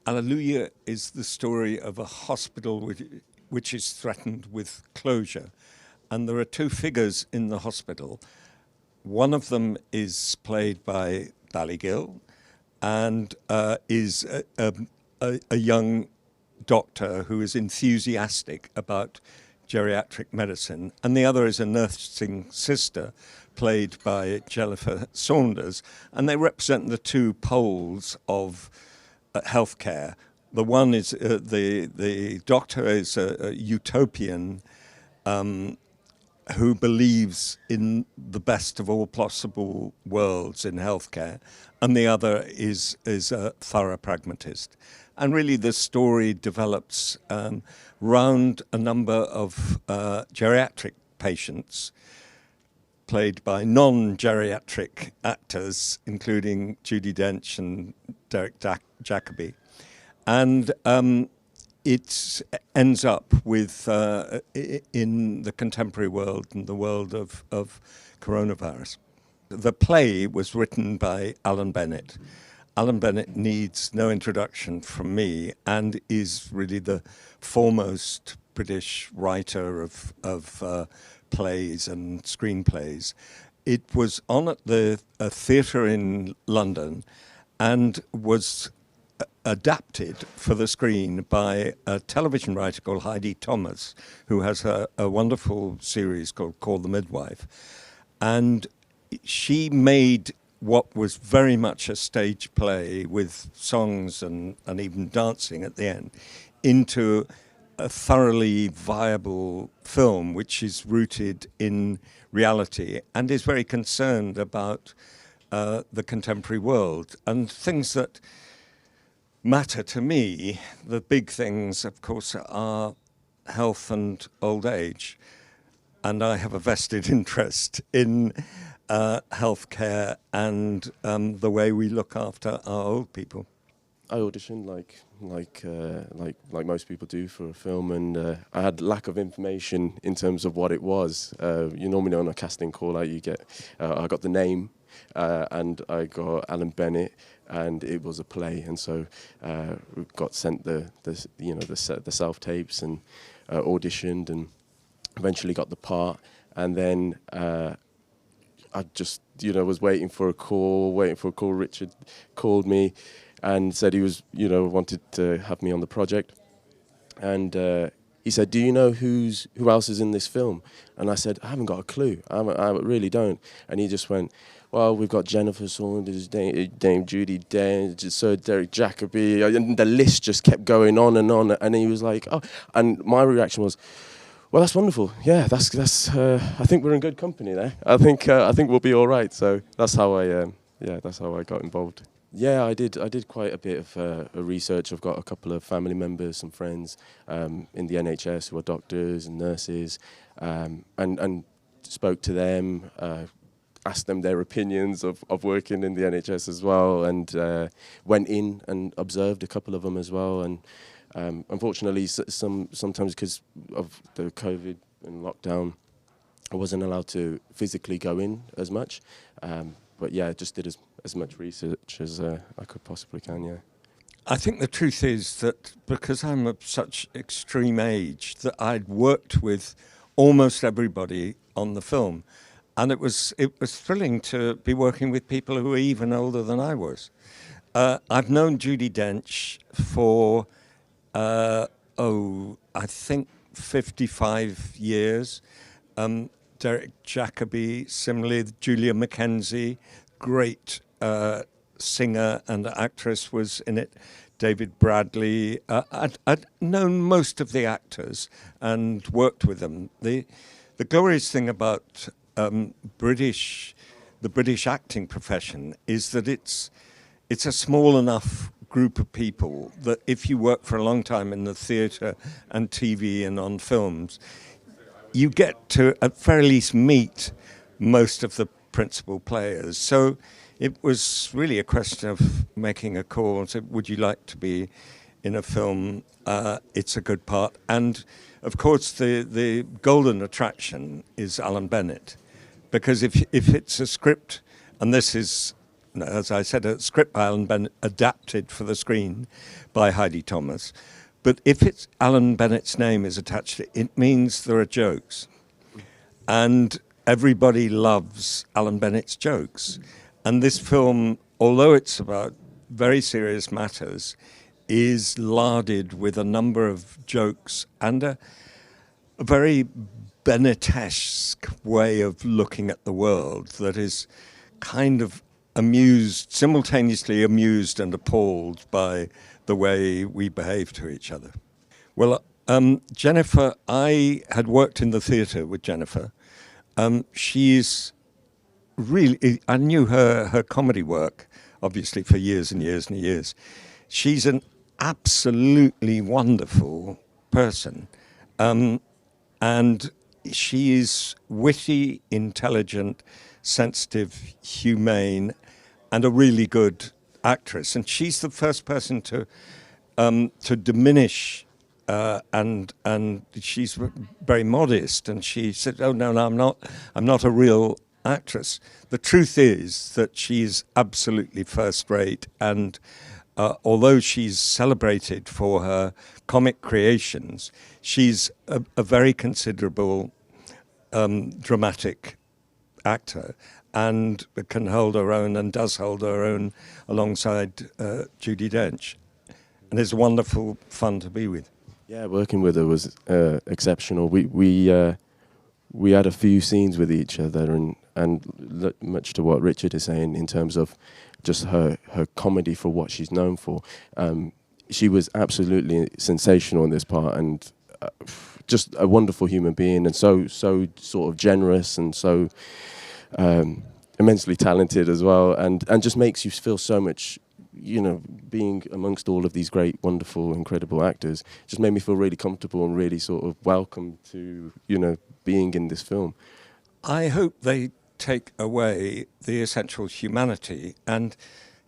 Allelujah is the story of a hospital which is threatened with closure. And there are two figures in the hospital. One of them is played by Ballygill and is a young doctor who is enthusiastic about geriatric medicine. And the other is a nursing sister played by Jennifer Saunders. And they represent the two poles of healthcare. The one is the doctor is a utopian who believes in the best of all possible worlds in healthcare, and the other is a thorough pragmatist. And really, the story develops round a number of geriatric patients, played by non-geriatric actors, including Judi Dench and Derek Jacobi. And it ends up with, in the contemporary world and the world of coronavirus. The play was written by Alan Bennett. Alan Bennett needs no introduction from me and is really the foremost British writer of plays and screenplays. It was on at the theatre in London and was adapted for the screen by a television writer called Heidi Thomas, who has a wonderful series called Call the Midwife. And she made what was very much a stage play with songs and even dancing at the end into a thoroughly viable film which is rooted in reality and is very concerned about the contemporary world and things that matter to me. The big things, of course, are health and old age. And I have a vested interest in healthcare and the way we look after our old people. I auditioned like most people do for a film, and I had lack of information in terms of what it was. You normally on a casting call out, you get I got the name, and I got Alan Bennett, and it was a play, and so we got sent the self tapes and auditioned, and eventually got the part, and then I just was waiting for a call. Richard called me and said he was wanted to have me on the project, and he said, "Do you know who else is in this film?" And I said, "I haven't got a clue. I really don't." And he just went, "Well, we've got Jennifer Saunders, Dame Judi Dench, Sir Derek Jacobi," and the list just kept going on. And he was like, "Oh," and my reaction was, "Well, that's wonderful. Yeah, that's. I think we're in good company there. I think we'll be all right." So that's how I got involved. Yeah, I did quite a bit of research. I've got a couple of family members, some friends in the NHS who are doctors and nurses, and spoke to them, asked them their opinions of working in the NHS as well, and went in and observed a couple of them as well. And unfortunately, sometimes because of the COVID and lockdown, I wasn't allowed to physically go in as much. But yeah, I just did as much research as I could possibly can, yeah. I think the truth is that because I'm of such extreme age, that I'd worked with almost everybody on the film. And it was thrilling to be working with people who were even older than I was. I've known Judi Dench for, I think 55 years. Derek Jacobi, similarly, Julia Mackenzie, great singer and actress, was in it. David Bradley. I'd known most of the actors and worked with them. The glorious thing about the British acting profession is that it's a small enough group of people that if you work for a long time in the theatre and TV and on films, you get to at very least meet most of the principal players. So it was really a question of making a call and say, would you like to be in a film? It's a good part. And of course, the golden attraction is Alan Bennett. Because if it's a script, and this is as I said, a script by Alan Bennett, adapted for the screen by Heidi Thomas. But if it's Alan Bennett's name is attached to it, it means there are jokes. And everybody loves Alan Bennett's jokes. And this film, although it's about very serious matters, is larded with a number of jokes and a very Bennett-esque way of looking at the world that is kind of amused, simultaneously amused and appalled by the way we behave to each other. Well, Jennifer, I had worked in the theatre with Jennifer. She's really, I knew her comedy work, obviously, for years and years and years. She's an absolutely wonderful person. And she is witty, intelligent, sensitive, humane, and a really good actress. And she's the first person to diminish, and she's very modest. And she said, "Oh no, I'm not a real actress." The truth is that she's absolutely first rate, and although she's celebrated for her comic creations, she's a very considerable dramatic actor, and can hold her own and does hold her own alongside Judi Dench. And it's wonderful fun to be with. Yeah, working with her was exceptional. We had a few scenes with each other, and much to what Richard is saying in terms of just her comedy for what she's known for. She was absolutely sensational in this part, and just a wonderful human being, and so sort of generous, and so immensely talented as well, and just makes you feel so much, you know, being amongst all of these great, wonderful, incredible actors just made me feel really comfortable and really sort of welcome to, you know, being in this film. I hope they take away the essential humanity and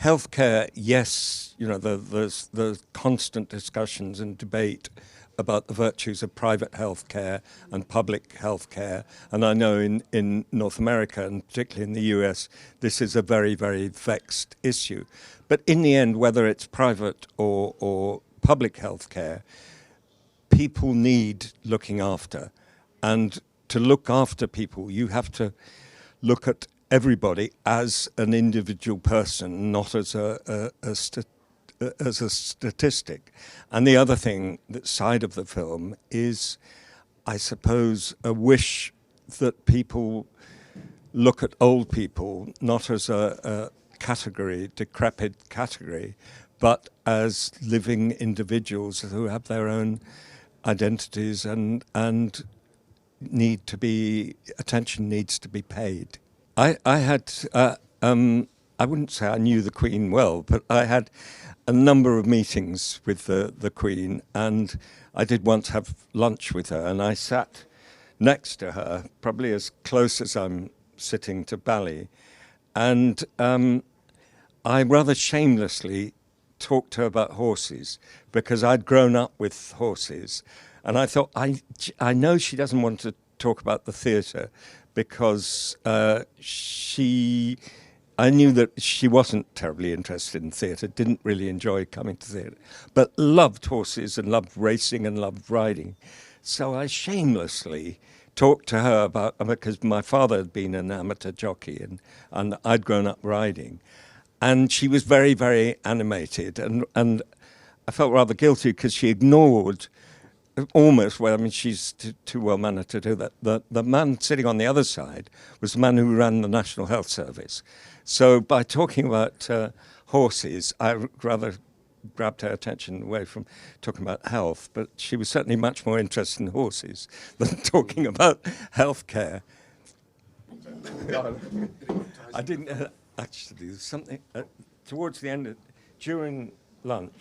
healthcare. Yes, you know, there's constant discussions and debate about the virtues of private healthcare and public healthcare. And I know in North America, and particularly in the US, this is a very, very vexed issue. But in the end, whether it's private or public healthcare, people need looking after. And to look after people, you have to look at everybody as an individual person, not as a statistic. And the other thing, that side of the film, is, I suppose, a wish that people look at old people not as a category, decrepit category, but as living individuals who have their own identities and need to be, attention needs to be paid. I had, I wouldn't say I knew the Queen well, but I had a number of meetings with the Queen, and I did once have lunch with her, and I sat next to her, probably as close as I'm sitting to Bally, and I rather shamelessly talked to her about horses, because I'd grown up with horses, and I thought, I know she doesn't want to talk about the theatre, because I knew that she wasn't terribly interested in theatre, didn't really enjoy coming to theatre, but loved horses and loved racing and loved riding. So I shamelessly talked to her about, because my father had been an amateur jockey and I'd grown up riding. And she was very, very animated, and I felt rather guilty because she ignored almost, well, I mean, she's too well-mannered to do that. The man sitting on the other side was the man who ran the National Health Service. So by talking about horses, I rather grabbed her attention away from talking about health, but she was certainly much more interested in horses than talking about healthcare. I didn't actually, something towards the end, during lunch,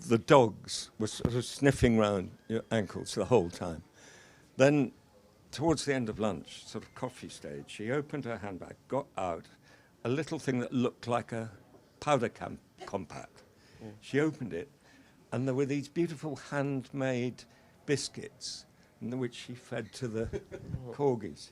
the dogs were sort of sniffing round your ankles the whole time. Then, towards the end of lunch, sort of coffee stage, she opened her handbag, got out a little thing that looked like a powder compact. Yeah. She opened it, and there were these beautiful handmade biscuits, which she fed to the corgis.